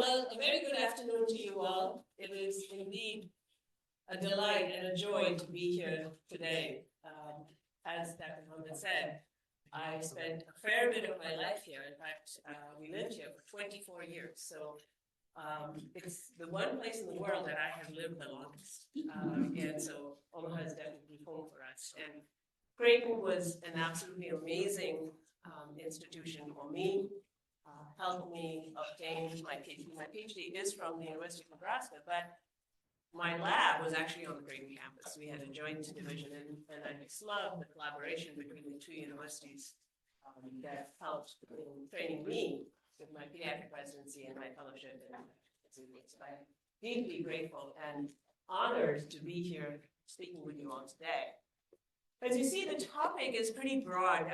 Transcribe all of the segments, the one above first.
Well, a very good afternoon to you all. It is indeed a delight and a joy to be here today. As Dr. Mohammed said, I spent a fair bit of my life here. In fact, we lived here for 24 years. So it's the one place in the world that I have lived the longest. And so Omaha is definitely home for us. And Creighton was an absolutely amazing institution for me. Helped me obtain my PhD. My PhD is from the University of Nebraska, but my lab was actually on the Creighton campus. We had a joint division, and I just love the collaboration between the two universities that helped in training me with my pediatric residency and my fellowship. And so I'm deeply grateful and honored to be here speaking with you all today. As you see, the topic is pretty broad.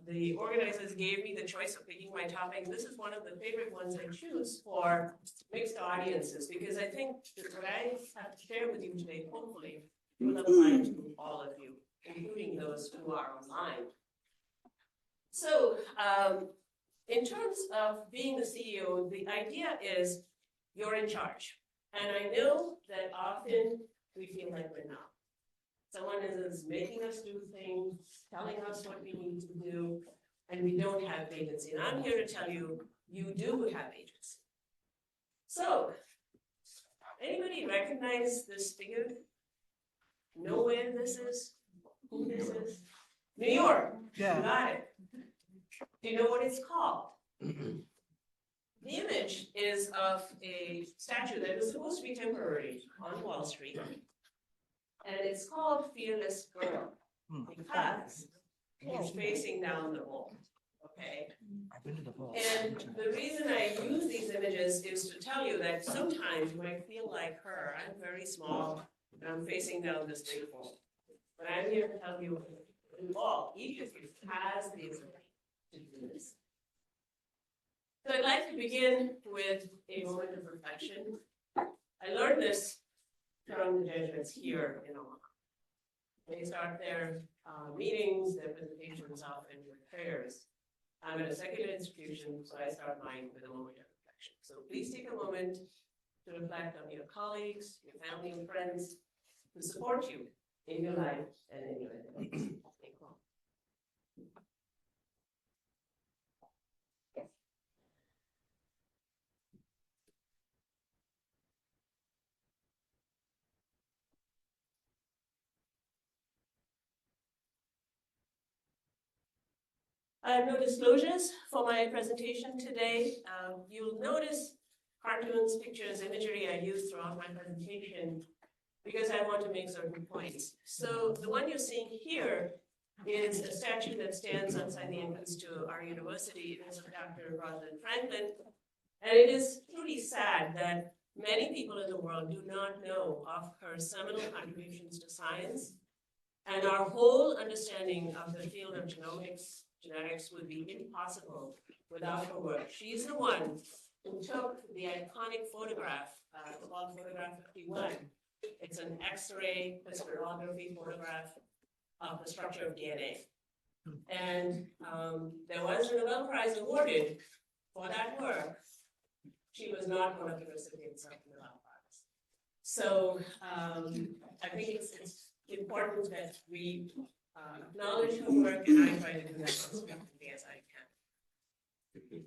The organizers gave me the choice of picking my topic. This is one of the favorite ones I choose for mixed audiences, because I think that what I have to share with you today, hopefully, will apply to all of you, including those who are online. So, in terms of being the CEO, the idea is you're in charge. And I know that often we feel like we're not. Someone is making us do things, telling us what we need to do, and we don't have agency. And I'm here to tell you, you do have agency. So, anybody recognize this figure? Know where this is? Who this is? New York. Yeah. You got it. Do you know what it's called? The image is of a statue that was supposed to be temporary on Wall Street. And it's called Fearless Girl because it's facing down the hall, okay? And the reason I use these images is to tell you that sometimes you might feel like her. I'm very small, and I'm facing down this big hall. But I'm here to tell you, each of you has the ability to do this. So I'd like to begin with a moment of reflection. I learned this from the Jesuits here in Omaha. They start their meetings, their presentations off in with prayers. I'm at a secular institution, so I start mine with a moment of reflection. So please take a moment to reflect on your colleagues, your family and friends who support you in your life and in your endeavors. I have no disclosures for my presentation today. You'll notice cartoons, pictures, imagery I use throughout my presentation because I want to make certain points. So the one you're seeing here is a statue that stands outside the entrance to our university. It is of Dr. Rosalind Franklin. And it is truly sad that many people in the world do not know of her seminal contributions to science, and our whole understanding of the field of genetics would be impossible without her work. She's the one who took the iconic photograph, called Photograph 51. It's an X-ray crystallography photograph of the structure of DNA. And there was a Nobel Prize awarded for that work. She was not one of the recipients of the Nobel Prize. So I think it's important that we acknowledge her work, and I try to do that as effectively as I can.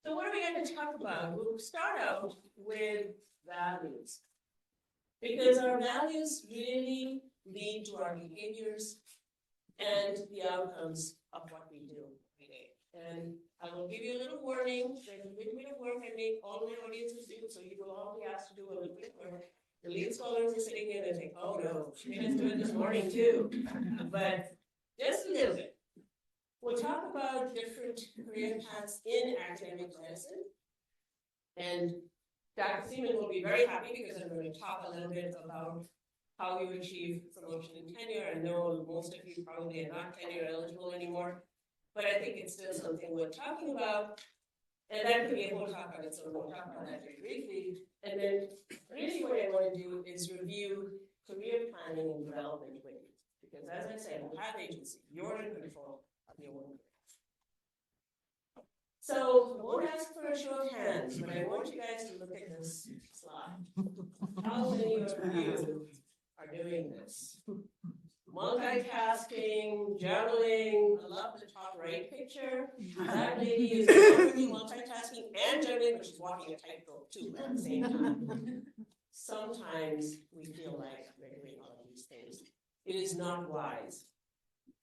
So what are we going to talk about? We'll start out with values, because our values really lead to our behaviors and the outcomes of what we do every day. And I will give you a little warning. There's a little bit of work I make all my audiences do, so you will all be asked to do a little bit of work. The lead scholars are sitting here and think, oh no, she made us do it this morning too. But just a little bit. We'll talk about different career paths in academic medicine. And Dr. Seaman will be very happy because I'm going to talk a little bit about how you achieve promotion and tenure. I know most of you probably are not tenure eligible anymore, but I think it's still something worth talking about. And that could be a whole talk on its own. We'll talk about that very briefly. And then really what I want to do is review career planning and development with you. Because as I said, you have agency. You're in control of your own career. So I won't ask for a show of hands, but I want you guys to look at this slide. How many of you are doing this? Multitasking, juggling. I love the top right picture. That lady is wonderfully multitasking and juggling, but she's walking a tightrope too at the same time. Sometimes we feel like we're doing all of these things. It is not wise.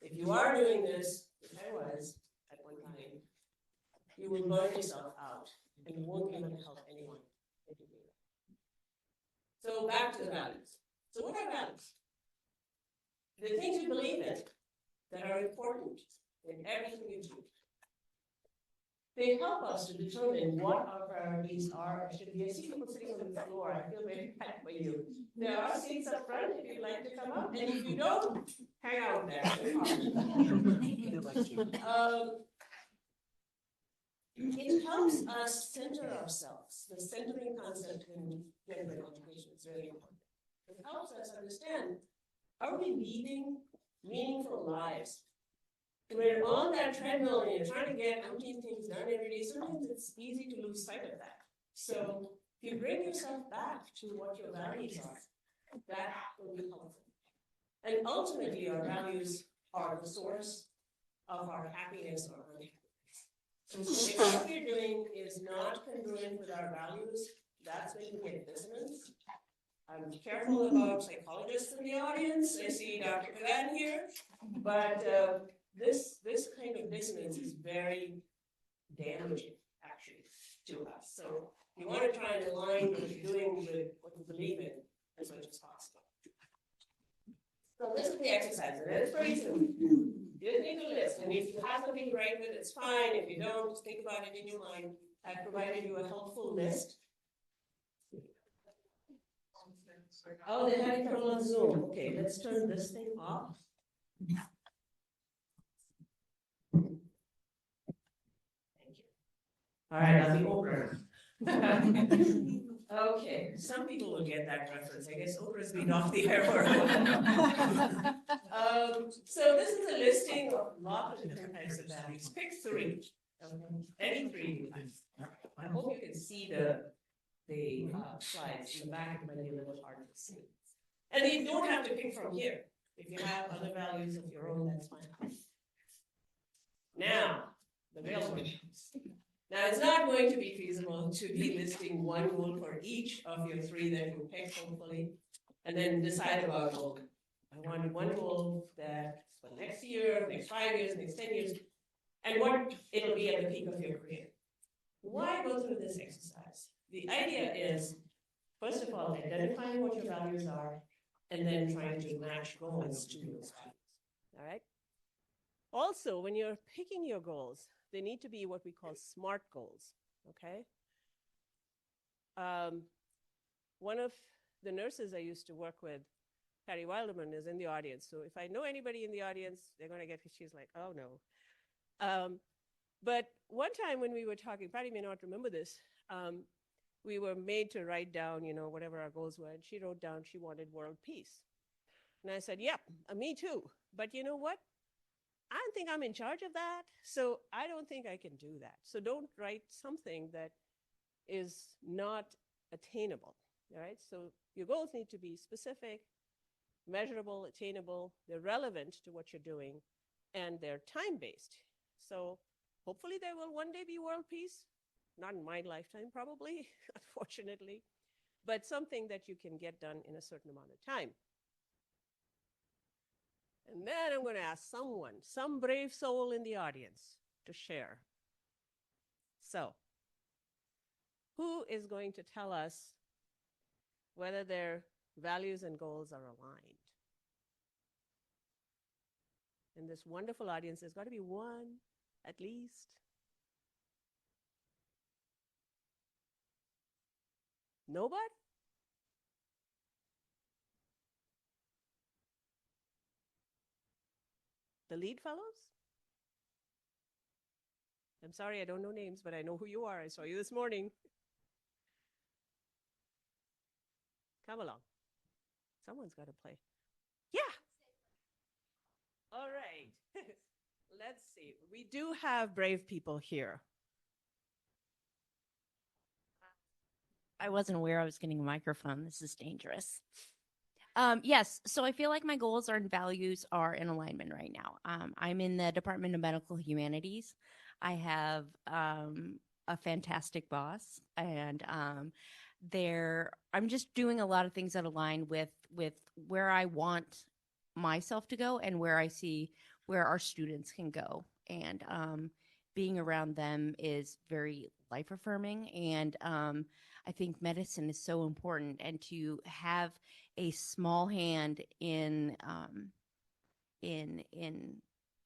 If you are doing this, which I was at one time, you will burn yourself out and you won't be able to help anyone if you do that. So back to the values. So what are values? The things you believe in that are important in everything you do. They help us to determine what our priorities are or should be. I see people sitting on the floor. I feel very bad for you. There are seats up front if you'd like to come up. And if you don't, hang out there. It helps us center ourselves. The centering concept in gender education is very important. It helps us understand, are we leading meaningful lives? We're on that treadmill and you're trying to get umpteen things done every day. Sometimes it's easy to lose sight of that. So if you bring yourself back to what your values are, that will be helpful. And ultimately, our values are the source of our happiness or unhappiness. So if what we're doing is not congruent with our values, that's when we get dissonance. I'm careful about psychologists in the audience. I see Dr. Kalan here, but this kind of dissonance is very damaging, actually, to us. So you want to try and align what you're doing with what you believe in as much as possible. So this is the exercise, and it's very simple. You just need to list, and if you have something to write with, it's fine. If you don't, just think about it in your mind. I've provided you a helpful list. Oh, they're having trouble on Zoom. Okay, let's turn this thing off. Thank you. All right, I'll be Oprah. Okay, some people will get that reference. I guess Oprah's been off the air for a while. So this is a listing of lots of different types of values. Pick three. Any three. I hope you can see the slides. In the back, it might be a little hard to see. And you don't have to pick from here. If you have other values of your own, that's fine. Now, the real questions. Now, it's not going to be feasible to be listing one goal for each of your three that you pick, hopefully, and then decide about, well, I want one goal that for next year, next 5 years, next 10 years, and what it'll be at the peak of your career. Why go through this exercise? The idea is, first of all, identifying what your values are, and then trying to match goals to those values. All right? Also, when you're picking your goals, they need to be what we call SMART goals, okay? One of the nurses I used to work with, Patty Wilderman, is in the audience. So if I know anybody in the audience, they're going to get, she's like, oh no. But one time when we were talking, Patty may not remember this, we were made to write down, whatever our goals were. And she wrote down she wanted world peace. And I said, yep, me too. But you know what? I don't think I'm in charge of that, so I don't think I can do that. So don't write something that is not attainable, all right? So your goals need to be specific, measurable, attainable, they're relevant to what you're doing, and they're time-based. So hopefully there will one day be world peace. Not in my lifetime, probably, unfortunately, but something that you can get done in a certain amount of time. And then I'm going to ask someone, some brave soul in the audience, to share. So, who is going to tell us whether their values and goals are aligned? In this wonderful audience, there's got to be one, at least. Nobody? The lead fellows? I'm sorry, I don't know names, but I know who you are. I saw you this morning. Come along. Someone's got to play. Yeah. All right. Let's see. We do have brave people here. I wasn't aware I was getting a microphone. This is dangerous. Yes, so I feel like my goals and values are in alignment right now. I'm in the Department of Medical Humanities. I have a fantastic boss, and I'm just doing a lot of things that align with where I want myself to go and where I see where our students can go. And being around them is very life affirming, and I think medicine is so important, and to have a small hand in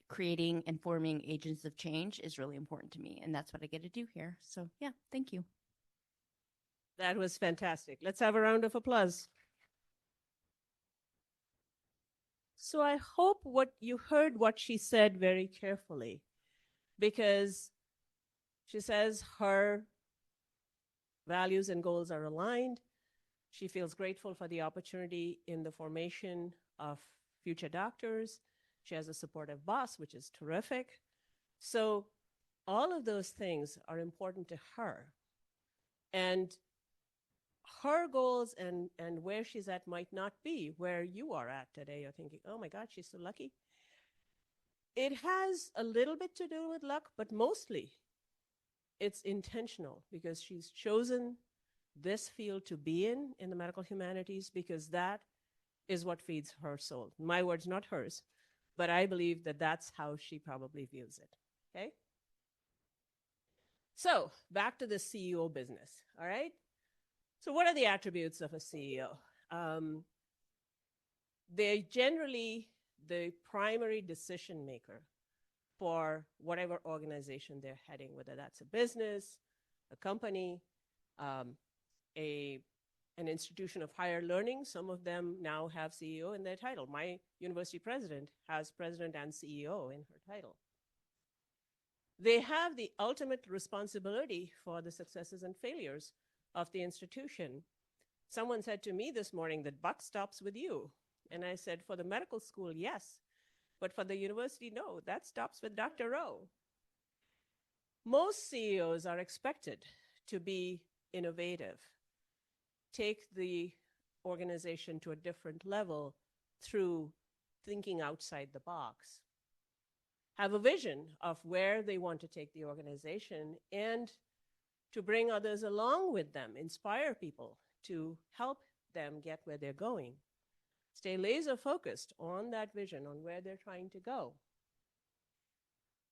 creating and forming agents of change is really important to me, and that's what I get to do here. So yeah, thank you. That was fantastic. Let's have a round of applause. So I hope what you heard what she said very carefully, because she says her values and goals are aligned. She feels grateful for the opportunity in the formation of future doctors. She has a supportive boss, which is terrific. So all of those things are important to her. And her goals and where she's at might not be where you are at today. You're thinking, oh my God, she's so lucky. It has a little bit to do with luck, but mostly it's intentional because she's chosen this field to be in the medical humanities, because that is what feeds her soul. My words, not hers, but I believe that that's how she probably views it. Okay? So back to the CEO business. All right? So, what are the attributes of a CEO? They're generally the primary decision maker for whatever organization they're heading, whether that's a business, a company, um, a an institution of higher learning. Some of them now have CEO in their title. My university president has president and CEO in her title. They have the ultimate responsibility for the successes and failures of the institution. Someone said to me this morning that buck stops with you. And I said, for the medical school, yes. But for the university, no, that stops with Dr. Rowe. Most CEOs are expected to be innovative, take the organization to a different level through thinking outside the box, have a vision of where they want to take the organization, and to bring others along with them, inspire people to help them get where they're going. Stay laser focused on that vision, on where they're trying to go.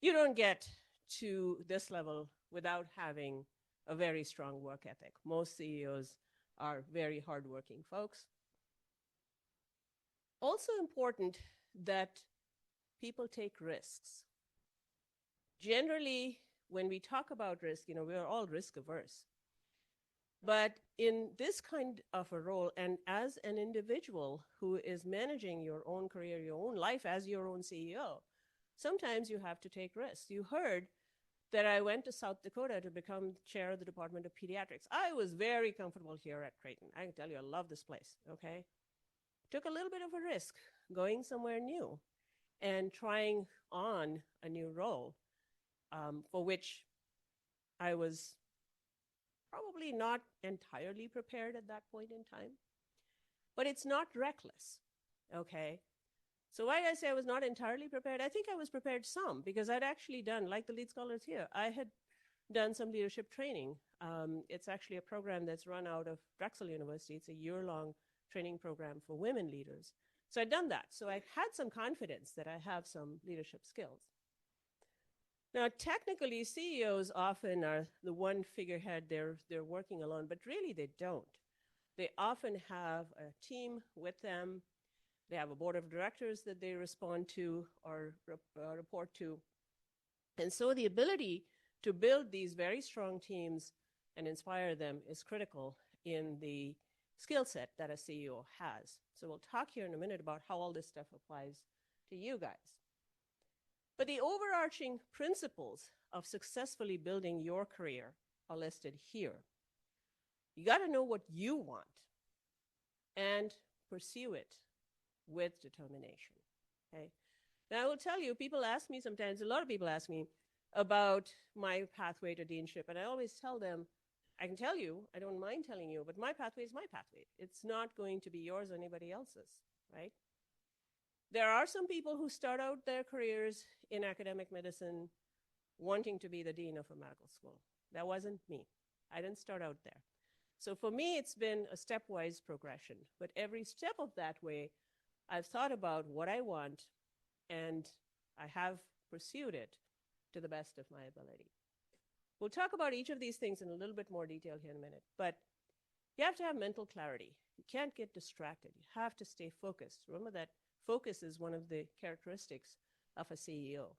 You don't get to this level without having a very strong work ethic. Most CEOs are very hardworking folks. Also important that people take risks. Generally, when we talk about risk, we're all risk averse. But in this kind of a role, and as an individual who is managing your own career, your own life as your own CEO, sometimes you have to take risks. You heard that I went to South Dakota to become chair of the Department of Pediatrics. I was very comfortable here at Creighton. I can tell you, I love this place, okay? Took a little bit of a risk going somewhere new and trying on a new role, for which I was probably not entirely prepared at that point in time. But it's not reckless, okay? So why did I say I was not entirely prepared? I think I was prepared some, because I'd actually done, like the lead scholars here, I had done some leadership training. It's actually a program that's run out of Drexel University. It's a year-long training program for women leaders. So I'd done that. So I had some confidence that I have some leadership skills. Now, technically, CEOs often are the one figurehead, they're working alone, but really they don't. They often have a team with them. They have a board of directors that they respond to or report to. And so the ability to build these very strong teams and inspire them is critical in the skill set that a CEO has. So we'll talk here in a minute about how all this stuff applies to you guys. But the overarching principles of successfully building your career are listed here. You got to know what you want and pursue it with determination, okay? Now, I will tell you, people ask me sometimes, a lot of people ask me about my pathway to deanship, and I always tell them, I can tell you, I don't mind telling you, but my pathway is my pathway. It's not going to be yours or anybody else's, right? There are some people who start out their careers in academic medicine wanting to be the dean of a medical school. That wasn't me. I didn't start out there. So for me, it's been a stepwise progression. But every step of that way, I've thought about what I want, and I have pursued it to the best of my ability. We'll talk about each of these things in a little bit more detail here in a minute, but you have to have mental clarity. You can't get distracted. You have to stay focused. Remember that focus is one of the characteristics of a CEO.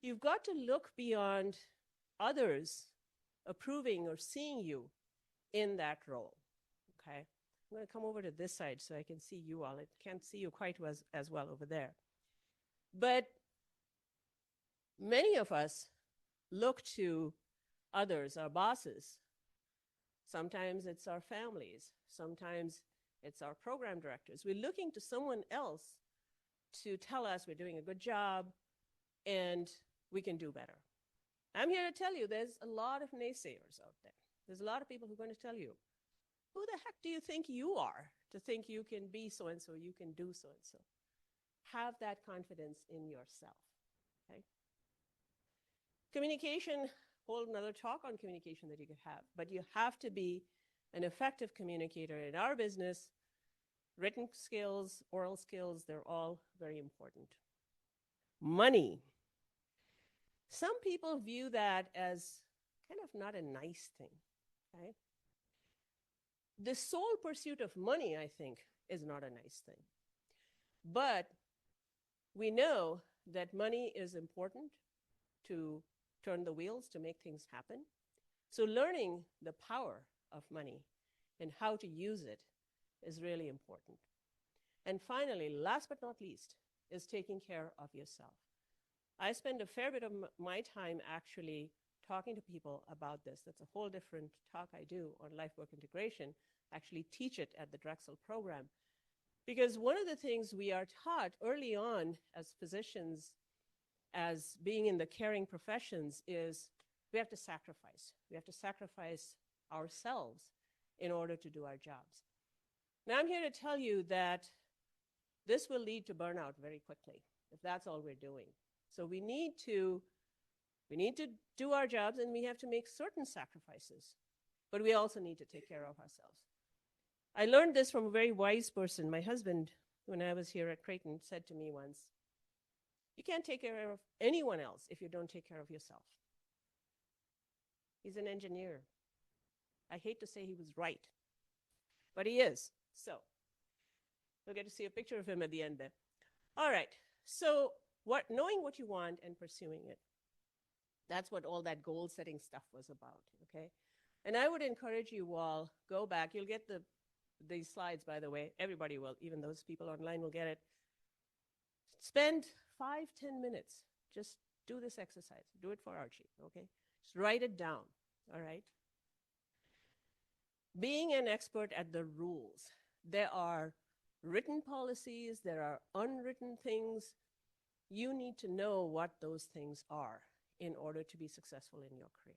You've got to look beyond others approving or seeing you in that role, okay? I'm going to come over to this side so I can see you all. I can't see you quite as well over there. But many of us look to others, our bosses. Sometimes it's our families. Sometimes it's our program directors. We're looking to someone else to tell us we're doing a good job and we can do better. I'm here to tell you there's a lot of naysayers out there. There's a lot of people who are going to tell you, who the heck do you think you are to think you can be so-and-so, you can do so-and-so? Have that confidence in yourself, okay? Communication, whole another talk on communication that you could have, but you have to be an effective communicator. In our business, written skills, oral skills, they're all very important. Money. Some people view that as kind of not a nice thing, okay? The sole pursuit of money, I think, is not a nice thing. But we know that money is important to turn the wheels, to make things happen. So learning the power of money and how to use it is really important. And finally, last but not least, is taking care of yourself. I spend a fair bit of my time actually talking to people about this. That's a whole different talk I do on life work integration. I actually teach it at the Drexel program. Because one of the things we are taught early on as physicians, as being in the caring professions, is we have to sacrifice. We have to sacrifice ourselves in order to do our jobs. Now, I'm here to tell you that this will lead to burnout very quickly if that's all we're doing. So we need to do our jobs, and we have to make certain sacrifices, but we also need to take care of ourselves. I learned this from a very wise person. My husband, when I was here at Creighton, said to me once, you can't take care of anyone else if you don't take care of yourself. He's an engineer. I hate to say he was right, but he is. So we'll get to see a picture of him at the end there. All right, so knowing what you want and pursuing it, that's what all that goal setting stuff was about, okay? And I would encourage you all, go back. You'll get these slides, by the way. Everybody will, even those people online will get it. Spend 5-10 minutes. Just do this exercise. Do it for Archie, okay? Just write it down, all right? Being an expert at the rules. There are written policies. There are unwritten things. You need to know what those things are in order to be successful in your career.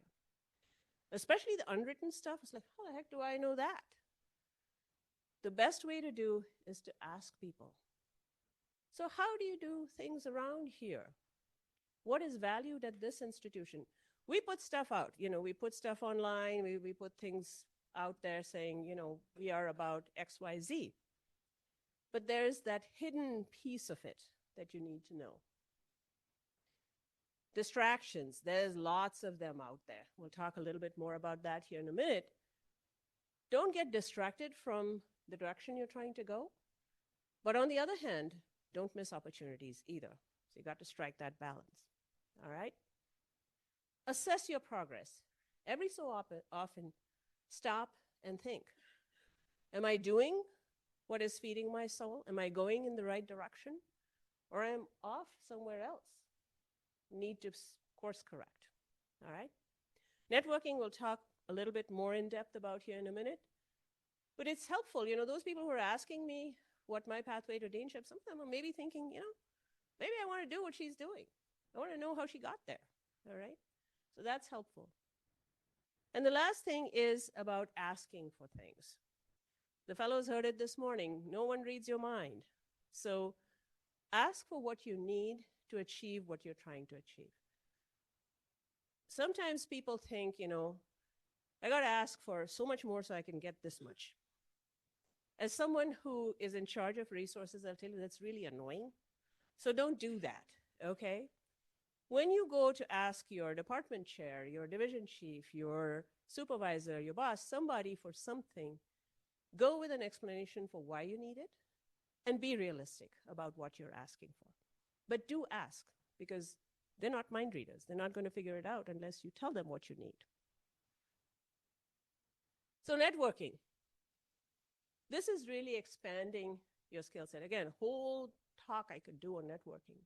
Especially the unwritten stuff. It's like, how the heck do I know that? The best way to do is to ask people. So how do you do things around here? What is valued at this institution? We put stuff out, we put stuff online, we put things out there saying, we are about XYZ. But there's that hidden piece of it that you need to know. Distractions, there's lots of them out there. We'll talk a little bit more about that here in a minute. Don't get distracted from the direction you're trying to go. But on the other hand, don't miss opportunities either. So you got to strike that balance, all right? Assess your progress. Every so often, stop and think. Am I doing what is feeding my soul? Am I going in the right direction? Or am I off somewhere else? Need to course correct, all right? Networking we'll talk a little bit more in depth about here in a minute. But it's helpful, those people who are asking me what my pathway to deanship, some of them are maybe thinking, maybe I want to do what she's doing. I want to know how she got there, all right? So that's helpful. And the last thing is about asking for things. The fellows heard it this morning. No one reads your mind. So ask for what you need to achieve what you're trying to achieve. Sometimes people think, I got to ask for so much more so I can get this much. As someone who is in charge of resources, I'll tell you that's really annoying. So don't do that, okay? When you go to ask your department chair, your division chief, your supervisor, your boss, somebody for something, go with an explanation for why you need it and be realistic about what you're asking for. But do ask, because they're not mind readers. They're not going to figure it out unless you tell them what you need. So networking. This is really expanding your skill set. Again, whole talk I could do on networking.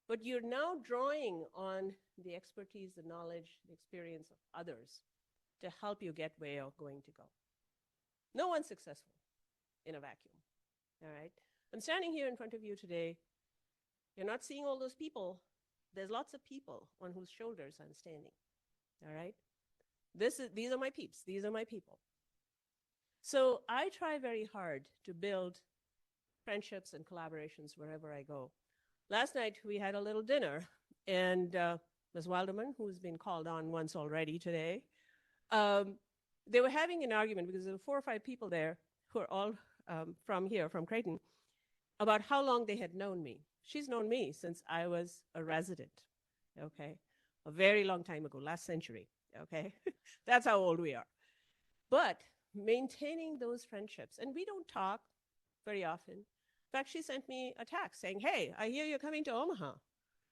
But you're now drawing on the expertise, the knowledge, the experience of others to help you get where you're going to go. No one's successful in a vacuum, all right? I'm standing here in front of you today. You're not seeing all those people. There's lots of people on whose shoulders I'm standing, all right? These are my peeps. These are my people. So I try very hard to build friendships and collaborations wherever I go. Last night, we had a little dinner, and Ms. Wilderman, who's been called on once already today, they were having an argument because there were 4 or 5 people there who are all from here, from Creighton, about how long they had known me. She's known me since I was a resident, okay? A very long time ago, last century, okay? That's how old we are. But maintaining those friendships, and we don't talk very often. In fact, she sent me a text saying, hey, I hear you're coming to Omaha.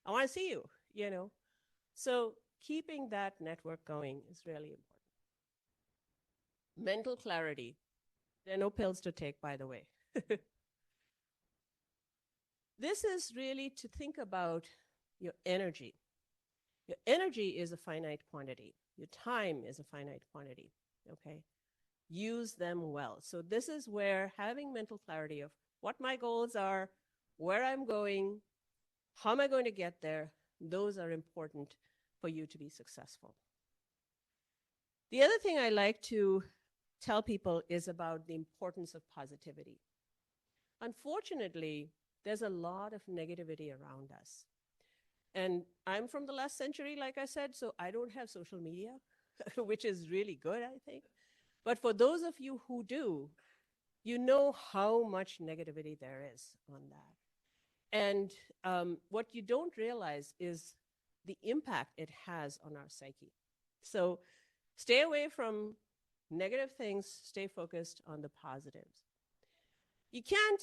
I want to see you, So keeping that network going is really important. Mental clarity. There are no pills to take, by the way. This is really to think about your energy. Your energy is a finite quantity. Your time is a finite quantity, okay? Use them well. So this is where having mental clarity of what my goals are, where I'm going, how am I going to get there, those are important for you to be successful. The other thing I like to tell people is about the importance of positivity. Unfortunately, there's a lot of negativity around us. And I'm from the last century, like I said, so I don't have social media, which is really good, I think. But for those of you who do, you know how much negativity there is on that. And what you don't realize is the impact it has on our psyche. So stay away from negative things, stay focused on the positives. You can't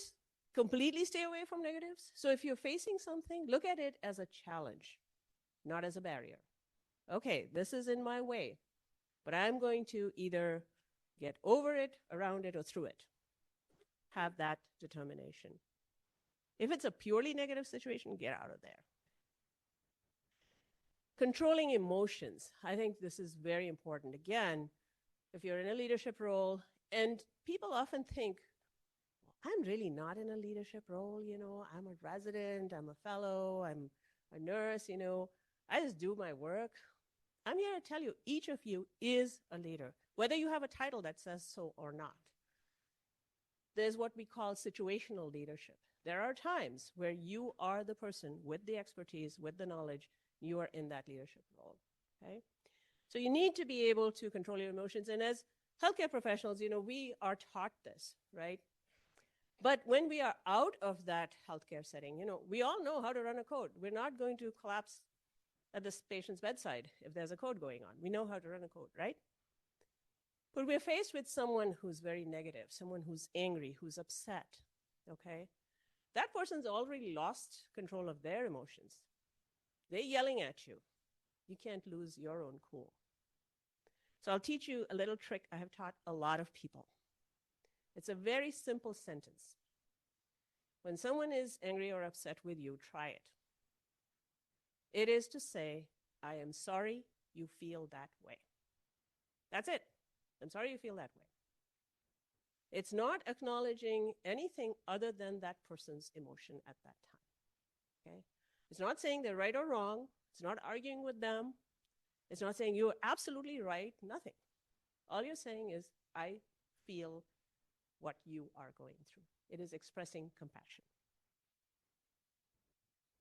completely stay away from negatives. So if you're facing something, look at it as a challenge, not as a barrier. Okay, this is in my way, but I'm going to either get over it, around it, or through it. Have that determination. If it's a purely negative situation, get out of there. Controlling emotions. I think this is very important. Again, if you're in a leadership role, and people often think, I'm really not in a leadership role, I'm a resident, I'm a fellow, I'm a nurse, I just do my work. I'm here to tell you, each of you is a leader, whether you have a title that says so or not. There's what we call situational leadership. There are times where you are the person with the expertise, with the knowledge, you are in that leadership role, okay? So you need to be able to control your emotions. And as healthcare professionals, we are taught this, right? But when we are out of that healthcare setting, we all know how to run a code. We're not going to collapse at this patient's bedside if there's a code going on. We know how to run a code, right? But we're faced with someone who's very negative, someone who's angry, who's upset, okay? That person's already lost control of their emotions. They're yelling at you. You can't lose your own cool. So I'll teach you a little trick I have taught a lot of people. It's a very simple sentence. When someone is angry or upset with you, try it. It is to say, I am sorry you feel that way. That's it. I'm sorry you feel that way. It's not acknowledging anything other than that person's emotion at that time, okay? It's not saying they're right or wrong. It's not arguing with them. It's not saying you're absolutely right, nothing. All you're saying is, I feel what you are going through. It is expressing compassion.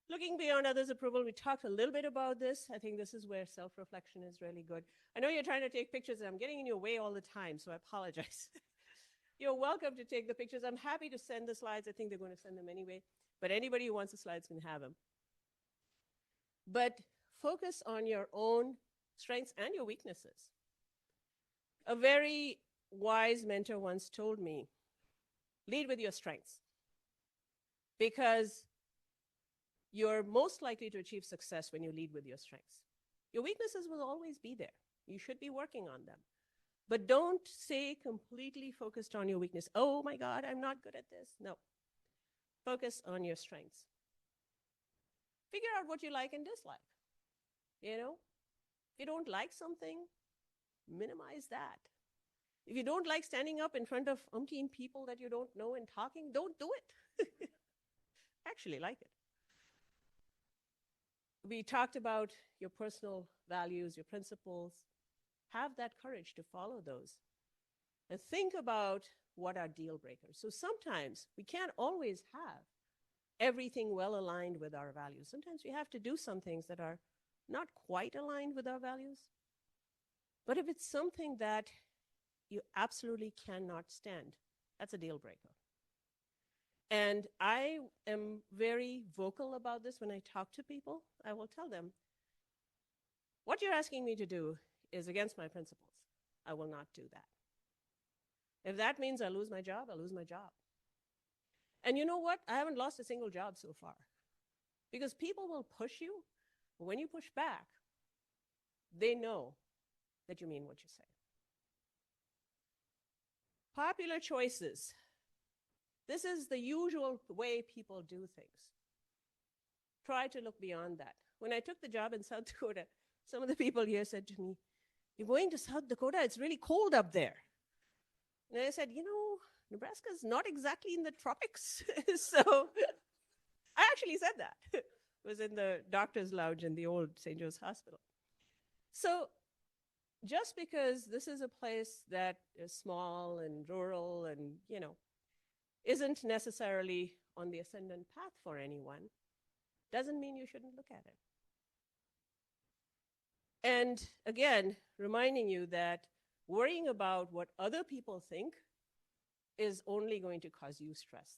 Looking beyond others' approval, we talked a little bit about this. I think this is where self-reflection is really good. I know you're trying to take pictures, and I'm getting in your way all the time, so I apologize. You're welcome to take the pictures. I'm happy to send the slides. I think they're going to send them anyway, but anybody who wants the slides can have them. But focus on your own strengths and your weaknesses. A very wise mentor once told me, lead with your strengths, because you're most likely to achieve success when you lead with your strengths. Your weaknesses will always be there. You should be working on them. But don't stay completely focused on your weakness. Oh my God, I'm not good at this. No. Focus on your strengths. Figure out what you like and dislike. You know, if you don't like something, minimize that. If you don't like standing up in front of umpteen people that you don't know and talking, don't do it. Actually like it. We talked about your personal values, your principles. Have that courage to follow those. And think about what are deal breakers. So sometimes we can't always have everything well aligned with our values. Sometimes we have to do some things that are not quite aligned with our values. But if it's something that you absolutely cannot stand, that's a deal breaker. And I am very vocal about this when I talk to people. I will tell them, what you're asking me to do is against my principles. I will not do that. If that means I lose my job, I'll lose my job. And you know what? I haven't lost a single job so far. Because people will push you, but when you push back, they know that you mean what you say. Popular choices. This is the usual way people do things. Try to look beyond that. When I took the job in South Dakota, some of the people here said to me, you're going to South Dakota, it's really cold up there. And I said, you know, Nebraska's not exactly in the tropics. So I actually said that. It was in the doctor's lounge in the old St. Joe's Hospital. So just because this is a place that is small and rural and, you know, isn't necessarily on the ascendant path for anyone, doesn't mean you shouldn't look at it. And again, reminding you that worrying about what other people think is only going to cause you stress.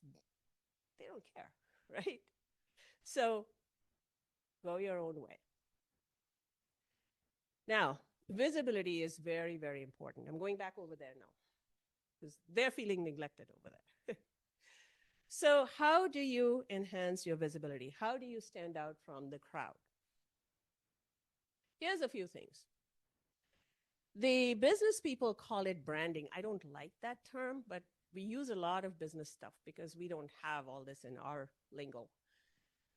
They don't care, right? So go your own way. Now, visibility is very, very important. I'm going back over there now because they're feeling neglected over there. So how do you enhance your visibility? How do you stand out from the crowd? Here's a few things. The business people call it branding. I don't like that term, but we use a lot of business stuff because we don't have all this in our lingo.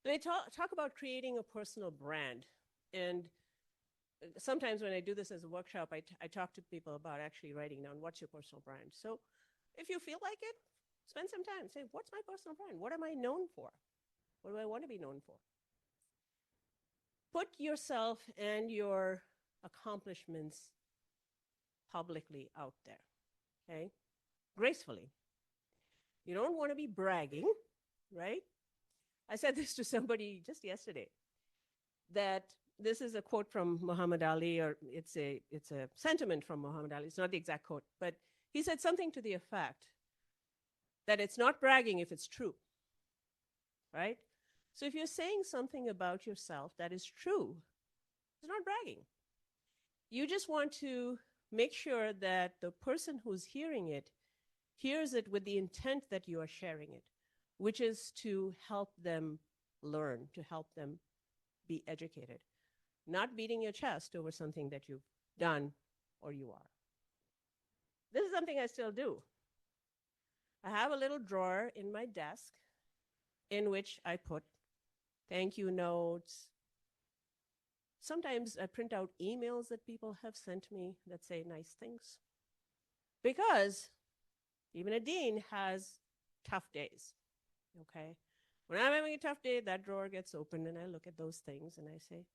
They talk about creating a personal brand. And sometimes when I do this as a workshop, I talk to people about actually writing down what's your personal brand. So if you feel like it, spend some time. Say, what's my personal brand? What am I known for? What do I want to be known for? Put yourself and your accomplishments publicly out there, okay? Gracefully. You don't want to be bragging, right? I said this to somebody just yesterday, that this is a quote from Muhammad Ali, or it's a sentiment from Muhammad Ali. It's not the exact quote, but he said something to the effect that it's not bragging if it's true, right? So if you're saying something about yourself that is true, it's not bragging. You just want to make sure that the person who's hearing it hears it with the intent that you are sharing it, which is to help them learn, to help them be educated, not beating your chest over something that you've done or you are. This is something I still do. I have a little drawer in my desk in which I put thank you notes. Sometimes I print out emails that people have sent me that say nice things. Because even a dean has tough days, okay? When I'm having a tough day, that drawer gets opened and I look at those things and I say,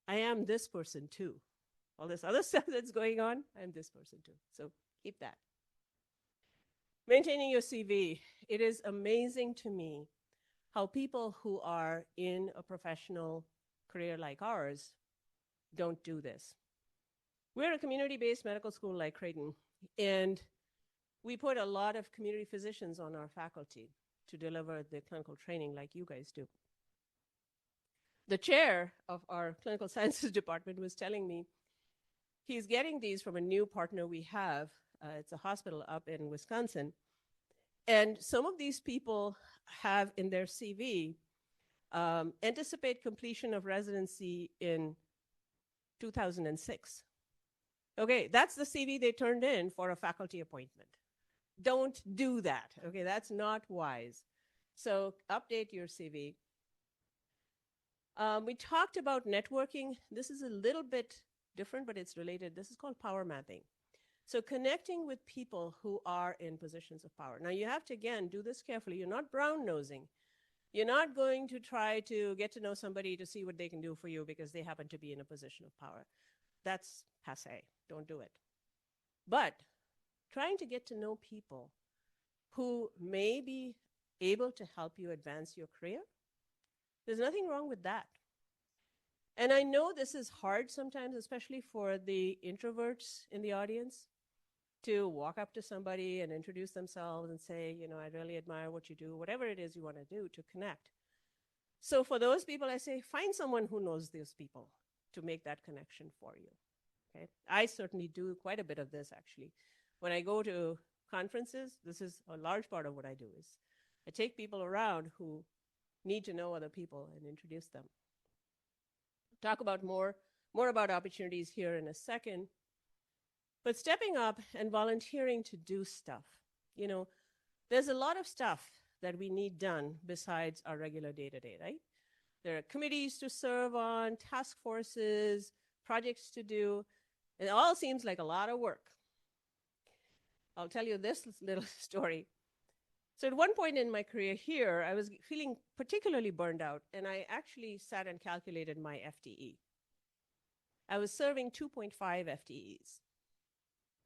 I am this person too. All this other stuff that's going on, I'm this person too. So keep that. Maintaining your CV. It is amazing to me how people who are in a professional career like ours don't do this. We're a community-based medical school like Creighton, and we put a lot of community physicians on our faculty to deliver the clinical training like you guys do. The chair of our clinical sciences department was telling me he's getting these from a new partner we have. It's a hospital up in Wisconsin. And some of these people have in their CV anticipate completion of residency in 2006. Okay, that's the CV they turned in for a faculty appointment. Don't do that. Okay, that's not wise. So update your CV. We talked about networking. This is a little bit different, but it's related. This is called power mapping. So connecting with people who are in positions of power. Now you have to, again, do this carefully. You're not brown nosing. You're not going to try to get to know somebody to see what they can do for you because they happen to be in a position of power. That's passé. Don't do it. But trying to get to know people who may be able to help you advance your career, there's nothing wrong with that. And I know this is hard sometimes, especially for the introverts in the audience, to walk up to somebody and introduce themselves and say, you know, I really admire what you do, whatever it is you want to do to connect. So for those people, I say, find someone who knows those people to make that connection for you. Okay? I certainly do quite a bit of this, actually. When I go to conferences, this is a large part of what I do is I take people around who need to know other people and introduce them. Talk about more about opportunities here in a second. But stepping up and volunteering to do stuff. You know, there's a lot of stuff that we need done besides our regular day-to-day, right? There are committees to serve on, task forces, projects to do. It all seems like a lot of work. I'll tell you this little story. So at one point in my career here, I was feeling particularly burned out, and I actually sat and calculated my FTE. I was serving 2.5 FTEs.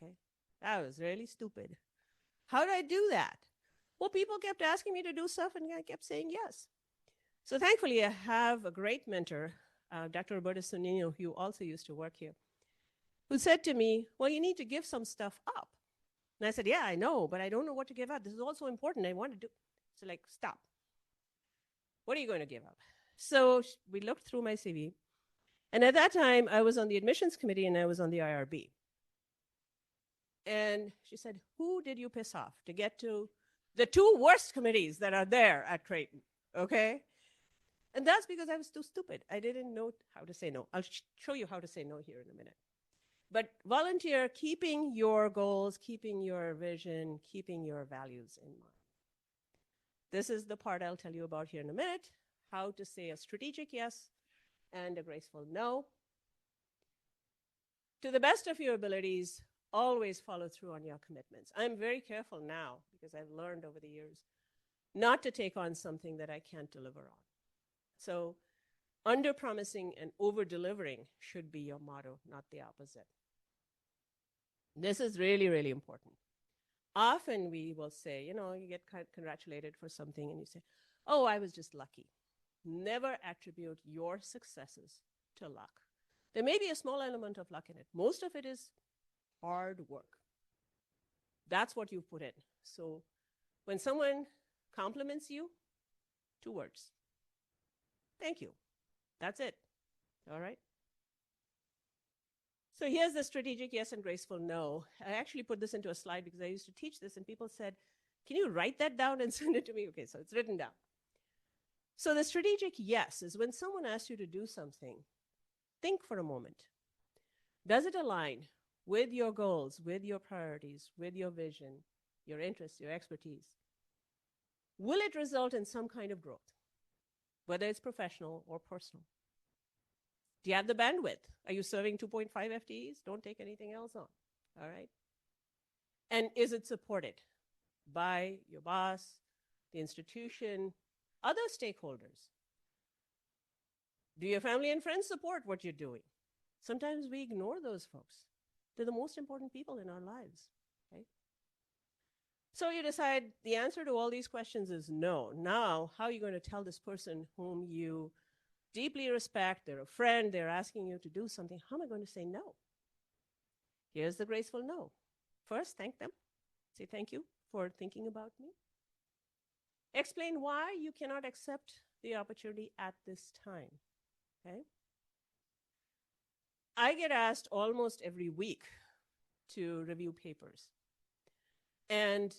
Okay, that was really stupid. How did I do that? Well, people kept asking me to do stuff, and I kept saying yes. So thankfully, I have a great mentor, Dr. Roberta Sonino, who also used to work here, who said to me, well, you need to give some stuff up. And I said, yeah, I know, but I don't know what to give up. This is also important. I want to do. So like, stop. What are you going to give up? So we looked through my CV. And at that time, I was on the admissions committee and I was on the IRB. And she said, who did you piss off to get to the two worst committees that are there at Creighton? Okay? And that's because I was too stupid. I didn't know how to say no. I'll show you how to say no here in a minute. But volunteer, keeping your goals, keeping your vision, keeping your values in mind. This is the part I'll tell you about here in a minute, how to say a strategic yes and a graceful no. To the best of your abilities, always follow through on your commitments. I'm very careful now, because I've learned over the years, not to take on something that I can't deliver on. So under-promising and over-delivering should be your motto, not the opposite. This is really, really important. Often we will say, you know, you get congratulated for something and you say, oh, I was just lucky. Never attribute your successes to luck. There may be a small element of luck in it. Most of it is hard work. That's what you put in. So when someone compliments you, 2 words. Thank you. That's it. All right? So here's the strategic yes and graceful no. I actually put this into a slide because I used to teach this and people said, can you write that down and send it to me? Okay, so it's written down. So the strategic yes is when someone asks you to do something, think for a moment. Does it align with your goals, with your priorities, with your vision, your interests, your expertise? Will it result in some kind of growth, whether it's professional or personal? Do you have the bandwidth? Are you serving 2.5 FTEs? Don't take anything else on, all right? And is it supported by your boss, the institution, other stakeholders? Do your family and friends support what you're doing? Sometimes we ignore those folks. They're the most important people in our lives. Okay? So you decide the answer to all these questions is no. Now, how are you going to tell this person whom you deeply respect, they're a friend, they're asking you to do something, how am I going to say no? Here's the graceful no. First, thank them. Say thank you for thinking about me. Explain why you cannot accept the opportunity at this time. Okay? I get asked almost every week to review papers. And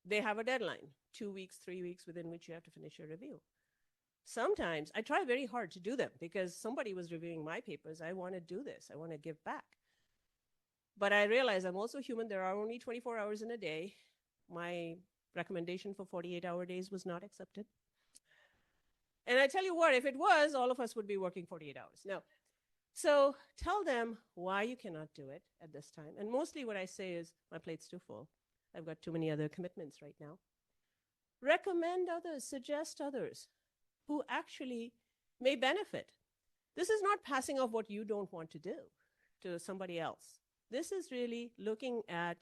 they have a deadline, 2 weeks, 3 weeks within which you have to finish your review. Sometimes I try very hard to do them because somebody was reviewing my papers. I want to do this. I want to give back. But I realize I'm also human. There are only 24 hours in a day. My recommendation for 48-hour days was not accepted. And I tell you what, if it was, all of us would be working 48 hours. No. So tell them why you cannot do it at this time. And mostly what I say is, my plate's too full. I've got too many other commitments right now. Recommend others, suggest others who actually may benefit. This is not passing off what you don't want to do to somebody else. This is really looking at,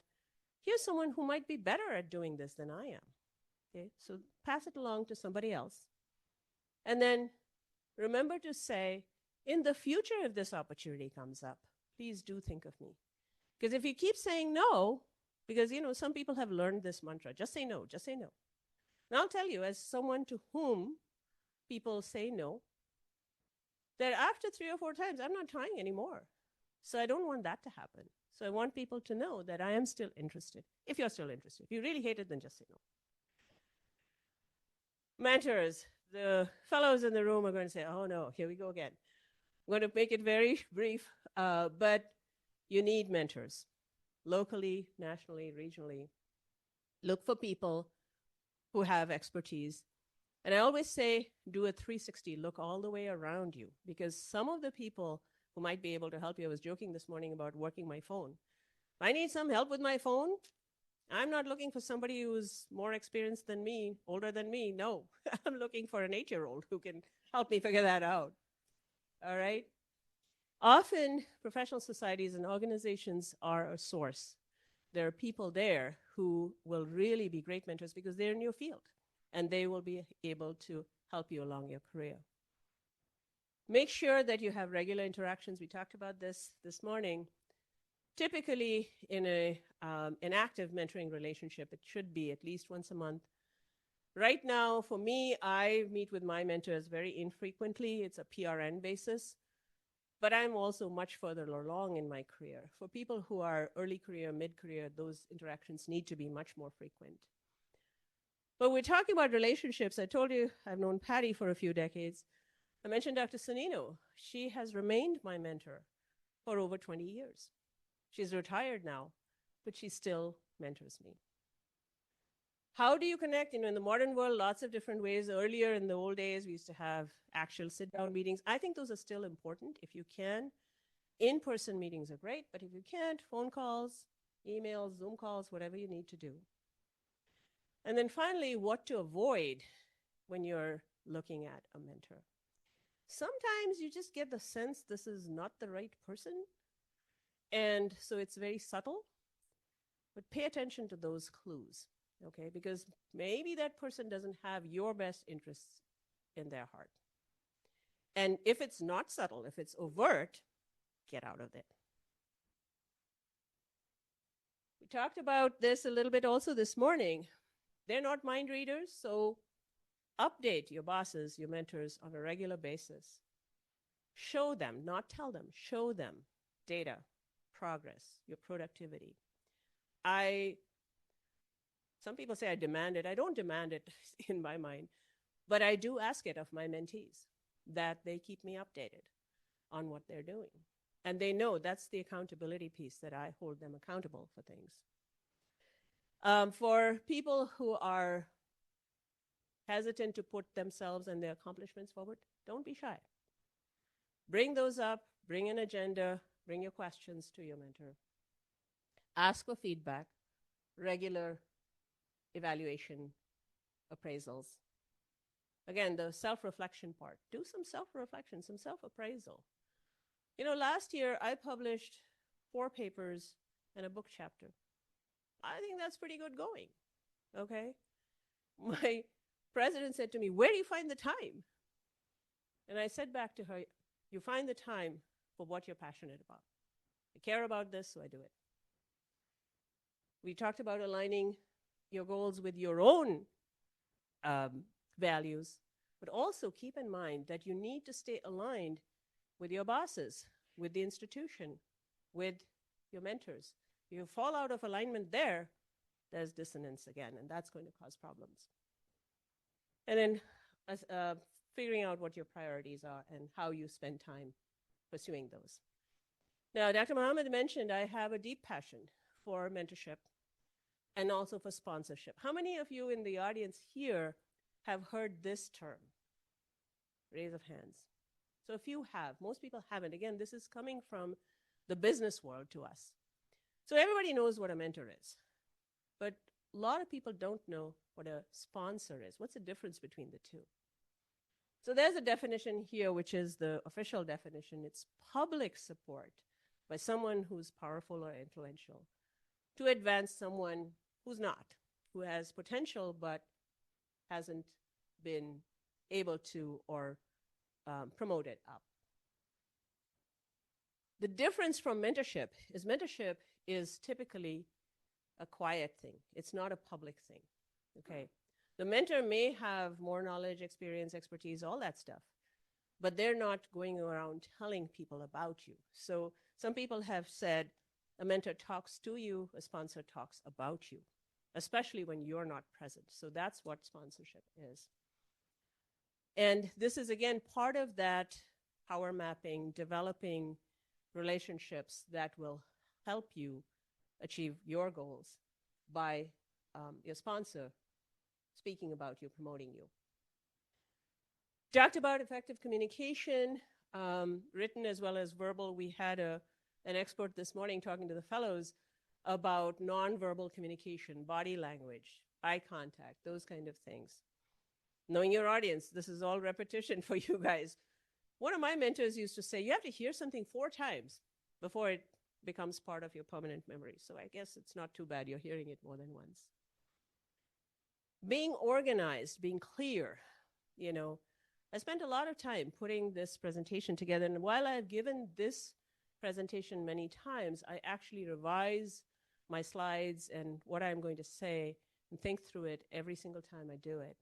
here's someone who might be better at doing this than I am. Okay, so pass it along to somebody else. And then remember to say, in the future, if this opportunity comes up, please do think of me. Because if you keep saying no, because some people have learned this mantra, just say no, just say no. And I'll tell you, as someone to whom people say no, that after 3 or 4 times, I'm not trying anymore. So I don't want that to happen. So I want people to know that I am still interested, if you're still interested. If you really hate it, then just say no. Mentors, the fellows in the room are going to say, oh no, here we go again. I'm going to make it very brief, but you need mentors, locally, nationally, regionally. Look for people who have expertise. And I always say, do a 360, look all the way around you, because some of the people who might be able to help you, I was joking this morning about working my phone. If I need some help with my phone, I'm not looking for somebody who's more experienced than me, older than me. No, I'm looking for an 8-year-old who can help me figure that out. All right? Often, professional societies and organizations are a source. There are people there who will really be great mentors because they're in your field, and they will be able to help you along your career. Make sure that you have regular interactions. We talked about this morning. Typically, in an active mentoring relationship, it should be at least once a month. Right now, for me, I meet with my mentors very infrequently. It's a PRN basis. But I'm also much further along in my career. For people who are early career, mid-career, those interactions need to be much more frequent. But we're talking about relationships. I told you I've known Patty for a few decades. I mentioned Dr. Sanino. She has remained my mentor for over 20 years. She's retired now, but she still mentors me. How do you connect? In the modern world, lots of different ways. Earlier in the old days, we used to have actual sit-down meetings. I think those are still important if you can. In-person meetings are great, but if you can't, phone calls, emails, Zoom calls, whatever you need to do. And then finally, what to avoid when you're looking at a mentor. Sometimes you just get the sense this is not the right person. And so it's very subtle, but pay attention to those clues. Okay, because maybe that person doesn't have your best interests in their heart. And if it's not subtle, if it's overt, get out of it. We talked about this a little bit also this morning. They're not mind readers, so update your bosses, your mentors on a regular basis. Show them, not tell them, show them data, progress, your productivity. Some people say I demand it. I don't demand it in my mind, but I do ask it of my mentees that they keep me updated on what they're doing. And they know that's the accountability piece, that I hold them accountable for things. For people who are hesitant to put themselves and their accomplishments forward, don't be shy. Bring those up, bring an agenda, bring your questions to your mentor. Ask for feedback, regular evaluation, appraisals. Again, the self-reflection part. Do some self-reflection, some self-appraisal. You know, last year I published 4 papers and a book chapter. I think that's pretty good going. Okay. My president said to me, "Where do you find the time?" And I said back to her, "You find the time for what you're passionate about. I care about this, so I do it." We talked about aligning your goals with your own values, but also keep in mind that you need to stay aligned with your bosses, with the institution, with your mentors. If you fall out of alignment there, there's dissonance again, and that's going to cause problems. And then figuring out what your priorities are and how you spend time pursuing those. Now, Dr. Muhammad mentioned I have a deep passion for mentorship and also for sponsorship. How many of you in the audience here have heard this term? Raise of hands. So a few have. Most people haven't. Again, this is coming from the business world to us. So everybody knows what a mentor is. But a lot of people don't know what a sponsor is. What's the difference between the two? So there's a definition here, which is the official definition. It's public support by someone who's powerful or influential to advance someone who's not, who has potential but hasn't been able to or promoted up. The difference from mentorship is typically a quiet thing. It's not a public thing, okay? The mentor may have more knowledge, experience, expertise, all that stuff, but they're not going around telling people about you. So some people have said a mentor talks to you, a sponsor talks about you, especially when you're not present. So that's what sponsorship is. And this is, again, part of that power mapping, developing relationships that will help you achieve your goals by your sponsor speaking about you, promoting you. Talked about effective communication, written as well as verbal. We had an expert this morning talking to the fellows about nonverbal communication, body language, eye contact, those kind of things. Knowing your audience, this is all repetition for you guys. One of my mentors used to say, you have to hear something 4 times before it becomes part of your permanent memory. So I guess it's not too bad you're hearing it more than once. Being organized, being clear, you know, I spent a lot of time putting this presentation together. And while I've given this presentation many times, I actually revise my slides and what I'm going to say and think through it every single time I do it.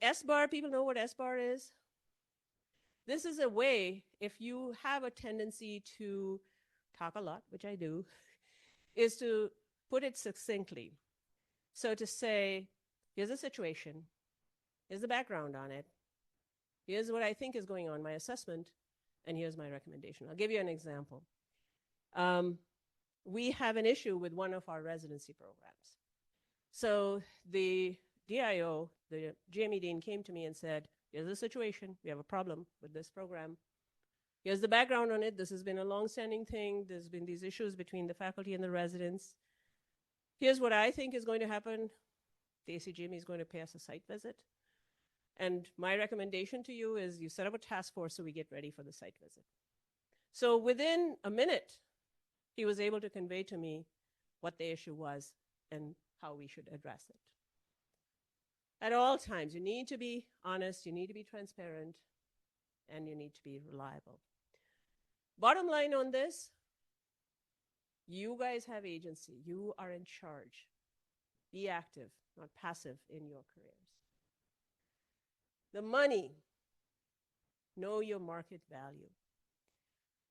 S-bar, people know what S-bar is? This is a way, if you have a tendency to talk a lot, which I do, is to put it succinctly. So to say, here's a situation, here's the background on it, here's what I think is going on, my assessment, and here's my recommendation. I'll give you an example. We have an issue with one of our residency programs. So the DIO, the GME Dean, came to me and said, here's the situation, we have a problem with this program. Here's the background on it. This has been a long-standing thing. There's been these issues between the faculty and the residents. Here's what I think is going to happen. The ACGME is going to pay us a site visit. And my recommendation to you is you set up a task force so we get ready for the site visit. So within a minute, he was able to convey to me what the issue was and how we should address it. At all times, you need to be honest, you need to be transparent, and you need to be reliable. Bottom line on this, you guys have agency. You are in charge. Be active, not passive in your careers. The money, know your market value.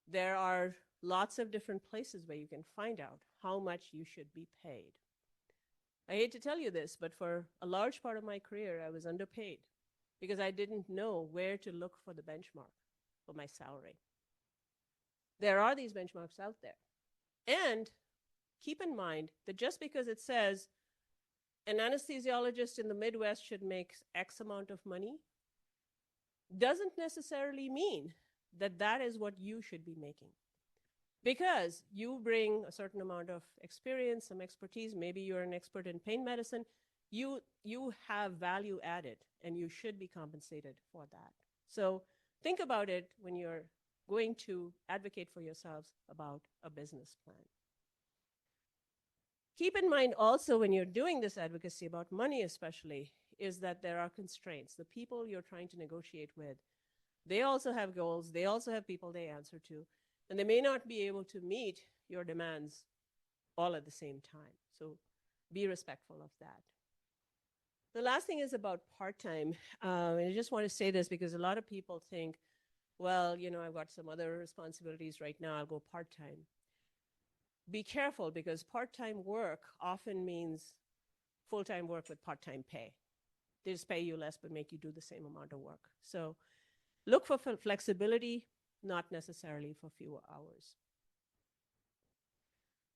There are lots of different places where you can find out how much you should be paid. I hate to tell you this, but for a large part of my career, I was underpaid because I didn't know where to look for the benchmark for my salary. There are these benchmarks out there. And keep in mind that just because it says an anesthesiologist in the Midwest should make X amount of money doesn't necessarily mean that that is what you should be making. Because you bring a certain amount of experience, some expertise, maybe you're an expert in pain medicine, you have value added, and you should be compensated for that. So think about it when you're going to advocate for yourselves about a business plan. Keep in mind also when you're doing this advocacy about money especially, is that there are constraints. The people you're trying to negotiate with, they also have goals, they also have people they answer to, and they may not be able to meet your demands all at the same time. So be respectful of that. The last thing is about part-time. And I just want to say this because a lot of people think, well, I've got some other responsibilities right now, I'll go part-time. Be careful, because part-time work often means full-time work with part-time pay. They just pay you less but make you do the same amount of work. So look for flexibility, not necessarily for fewer hours.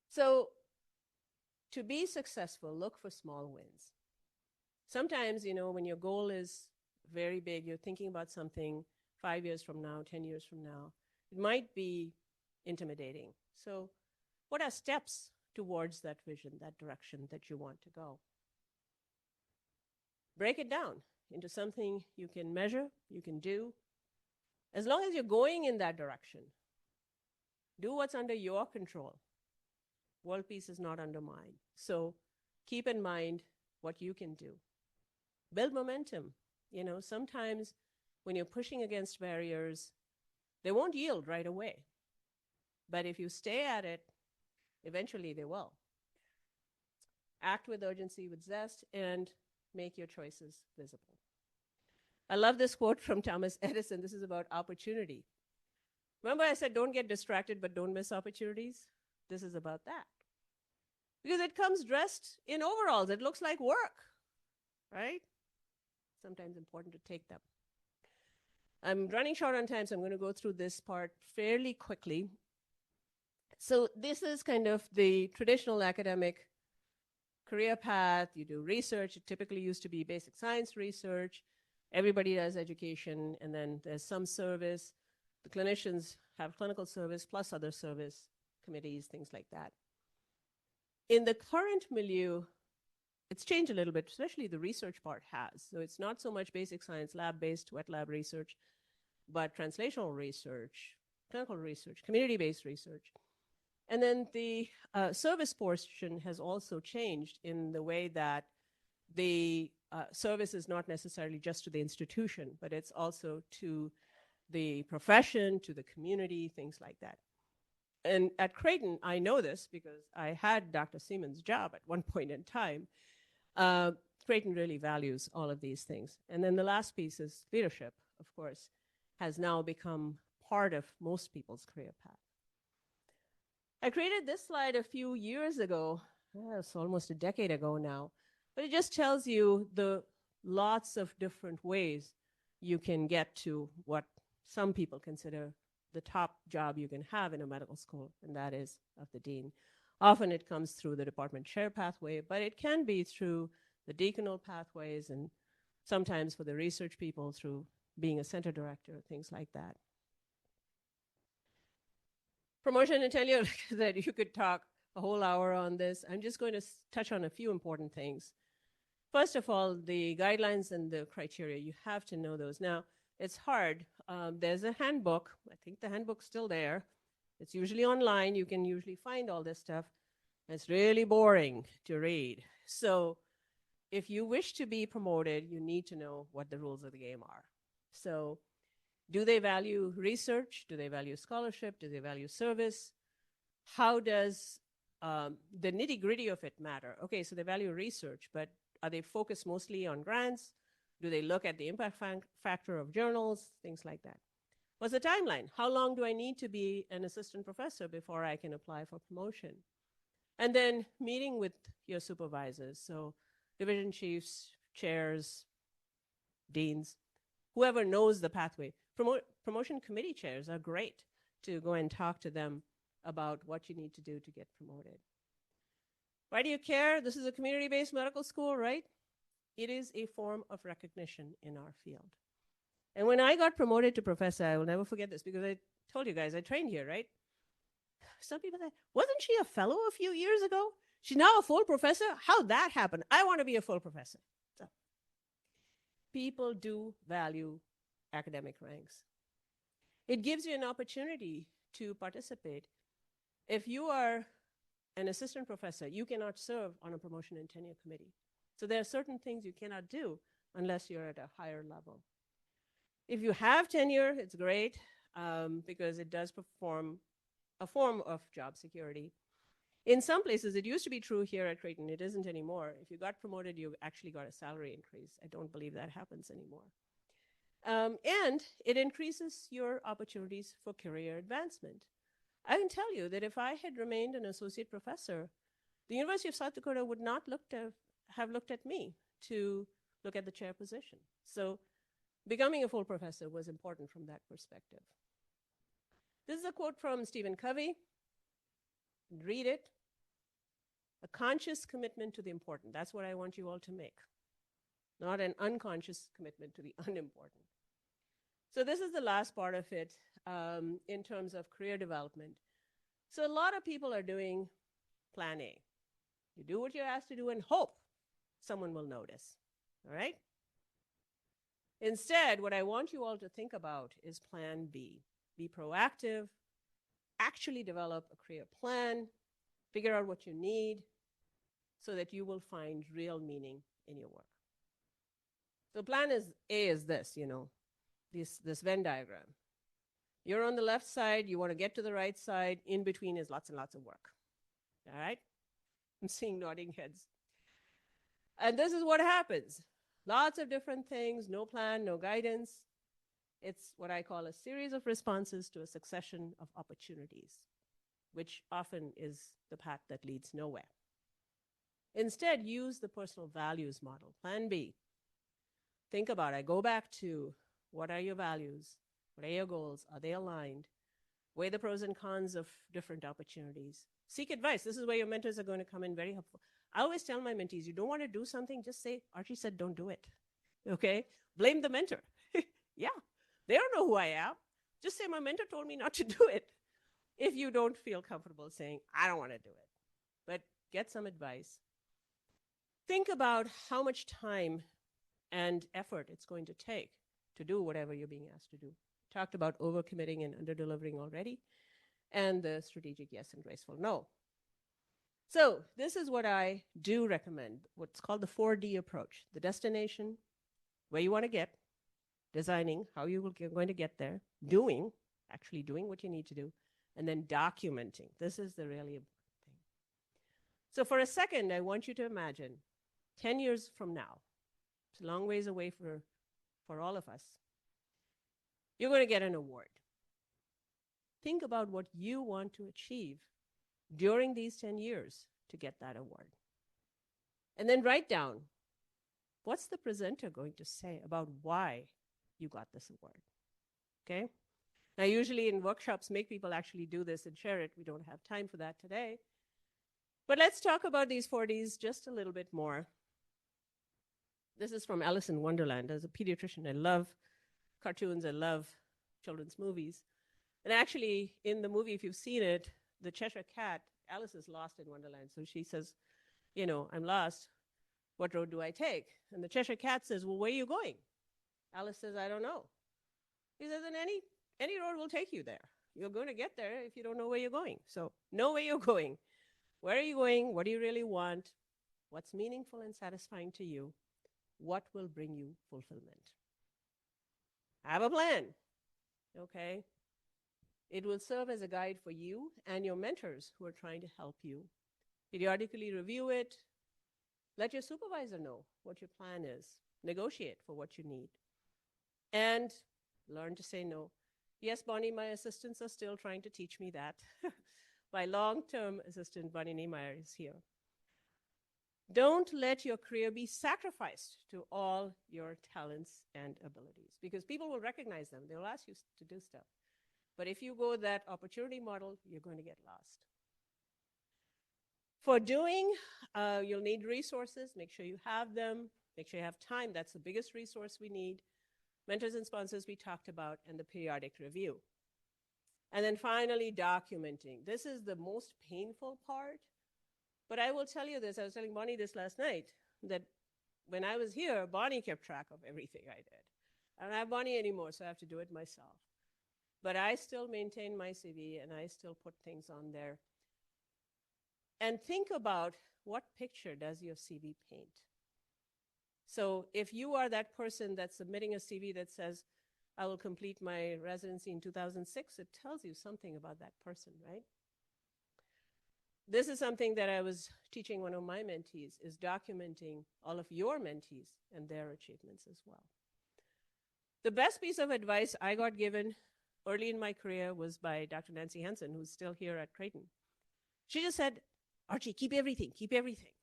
So to be successful, look for small wins. Sometimes, when your goal is very big, you're thinking about something 5 years from now, 10 years from now, it might be intimidating. So what are steps towards that vision, that direction that you want to go? Break it down into something you can measure, you can do. As long as you're going in that direction, do what's under your control. World peace is not under mine. So keep in mind what you can do. Build momentum. Sometimes when you're pushing against barriers, they won't yield right away. But if you stay at it, eventually they will. Act with urgency, with zest, and make your choices visible. I love this quote from Thomas Edison. This is about opportunity. Remember I said don't get distracted, but don't miss opportunities? This is about that. Because it comes dressed in overalls. It looks like work, right? Sometimes important to take them. I'm running short on time, so I'm going to go through this part fairly quickly. So this is kind of the traditional academic career path. You do research. It typically used to be basic science research. Everybody does education, and then there's some service. The clinicians have clinical service plus other service committees, things like that. In the current milieu, it's changed a little bit, especially the research part has. So it's not so much basic science, lab-based, wet lab research, but translational research, clinical research, community-based research. And then the service portion has also changed in the way that the service is not necessarily just to the institution, but it's also to the profession, to the community, things like that. And at Creighton, I know this because I had Dr. Seaman's job at one point in time. Creighton really values all of these things. And then the last piece is leadership, of course, has now become part of most people's career path. I created this slide a few years ago. It's almost a decade ago now. But it just tells you the lots of different ways you can get to what some people consider the top job you can have in a medical school, and that is of the dean. Often it comes through the department chair pathway, but it can be through the decanal pathways, and sometimes for the research people through being a center director, things like that. Promotion, and tell you that you could talk a whole hour on this. I'm just going to touch on a few important things. First of all, the guidelines and the criteria, you have to know those. Now, it's hard. There's a handbook. I think the handbook's still there. It's usually online. You can usually find all this stuff. It's really boring to read. So if you wish to be promoted, you need to know what the rules of the game are. So do they value research? Do they value scholarship? Do they value service? How does the nitty-gritty of it matter? Okay, so they value research, but are they focused mostly on grants? Do they look at the impact factor of journals? Things like that. What's the timeline? How long do I need to be an assistant professor before I can apply for promotion? And then meeting with your supervisors, so division chiefs, chairs, deans, whoever knows the pathway. Promotion committee chairs are great to go and talk to them about what you need to do to get promoted. Why do you care? This is a community-based medical school, right? It is a form of recognition in our field. And when I got promoted to professor, I will never forget this because I told you guys I trained here, right? Some people said, wasn't she a fellow a few years ago? She's now a full professor. How'd that happen? I want to be a full professor. So, people do value academic ranks. It gives you an opportunity to participate. If you are an assistant professor, you cannot serve on a promotion and tenure committee. So there are certain things you cannot do unless you're at a higher level. If you have tenure, it's great because it does perform a form of job security. In some places, it used to be true here at Creighton. It isn't anymore. If you got promoted, you actually got a salary increase. I don't believe that happens anymore. And it increases your opportunities for career advancement. I can tell you that if I had remained an associate professor, the University of South Dakota would not have looked at me to look at the chair position. So becoming a full professor was important from that perspective. This is a quote from Stephen Covey. Read it. A conscious commitment to the important. That's what I want you all to make. Not an unconscious commitment to the unimportant. So this is the last part of it in terms of career development. So a lot of people are doing plan A. You do what you're asked to do and hope someone will notice. All right? Instead, what I want you all to think about is plan B. Be proactive, actually develop a career plan, figure out what you need so that you will find real meaning in your work. So plan A is this, this Venn diagram. You're on the left side, you want to get to the right side, in between is lots and lots of work. All right? I'm seeing nodding heads. And this is what happens. Lots of different things, no plan, no guidance. It's what I call a series of responses to a succession of opportunities, which often is the path that leads nowhere. Instead, use the personal values model, plan B. Think about it. Go back to what are your values? What are your goals? Are they aligned? Weigh the pros and cons of different opportunities. Seek advice. This is where your mentors are going to come in very helpful. I always tell my mentees, you don't want to do something, just say, Archie said don't do it. Okay? Blame the mentor. Yeah, they don't know who I am. Just say my mentor told me not to do it. If you don't feel comfortable saying, I don't want to do it. But get some advice. Think about how much time and effort it's going to take to do whatever you're being asked to do. Talked about overcommitting and underdelivering already, and the strategic yes and graceful no. So this is what I do recommend, what's called the 4D approach. The destination, where you want to get, designing how you're going to get there, actually doing what you need to do, and then documenting. This is the really important thing. So for a second, I want you to imagine 10 years from now, it's a long ways away for all of us, you're going to get an award. Think about what you want to achieve during these 10 years to get that award. And then write down, what's the presenter going to say about why you got this award? Okay? Now, usually in workshops, make people actually do this and share it. We don't have time for that today. But let's talk about these 4Ds just a little bit more. This is from Alice in Wonderland. As a pediatrician, I love cartoons. I love children's movies. And actually, in the movie, if you've seen it, the Cheshire Cat, Alice is lost in Wonderland. So she says, I'm lost. What road do I take? And the Cheshire Cat says, well, where are you going? Alice says, I don't know. He says, then any road will take you there. You're going to get there if you don't know where you're going. So know where you're going. Where are you going? What do you really want? What's meaningful and satisfying to you? What will bring you fulfillment? Have a plan. Okay? It will serve as a guide for you and your mentors who are trying to help you. Periodically review it. Let your supervisor know what your plan is. Negotiate for what you need. And learn to say no. Yes, Bonnie, my assistants are still trying to teach me that. My long-term assistant, Bonnie Niemeyer, is here. Don't let your career be sacrificed to all your talents and abilities, because people will recognize them. They'll ask you to do stuff. But if you go that opportunity model, you're going to get lost. For doing, you'll need resources. Make sure you have them. Make sure you have time. That's the biggest resource we need. Mentors and sponsors we talked about, and the periodic review. And then finally, documenting. This is the most painful part, But I will tell you this, I was telling Bonnie this last night, that when I was here, Bonnie kept track of everything I did. I don't have Bonnie anymore, so I have to do it myself. But I still maintain my CV and I still put things on there. And think about, what picture does your CV paint? So if you are that person that's submitting a CV that says, I will complete my residency in 2006, it tells you something about that person, right? This is something that I was teaching one of my mentees, is documenting all of your mentees and their achievements as well. The best piece of advice I got given early in my career was by Dr. Nancy Hansen, who's still here at Creighton. She just said, Archie, keep everything, keep everything.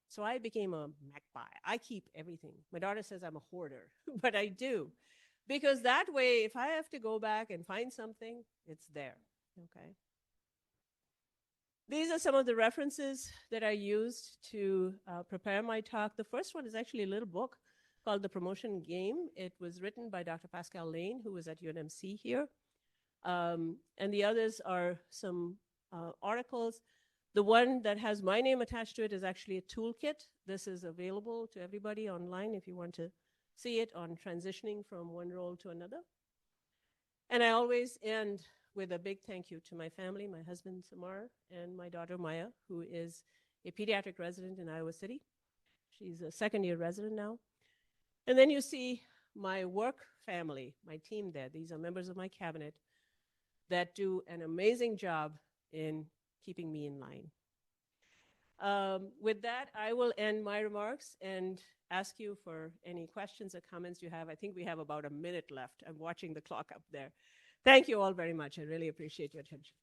So I became a magpie. I keep everything. My daughter says I'm a hoarder, but I do. Because that way, if I have to go back and find something, it's there, okay? These are some of the references that I used to prepare my talk. The first one is actually a little book called The Promotion Game. It was written by Dr. Pascal Lane, who was at UNMC here. And the others are some articles. The one that has my name attached to it is actually a toolkit. This is available to everybody online if you want to see it, on transitioning from one role to another. And I always end with a big thank you to my family, my husband, Samar, and my daughter, Maya, who is a pediatric resident in Iowa City. She's a second-year resident now. And then you see my work family, my team there. These are members of my cabinet that do an amazing job in keeping me in line. With that, I will end my remarks and ask you for any questions or comments you have. I think we have about a minute left. I'm watching the clock up there. Thank you all very much. I really appreciate your attention.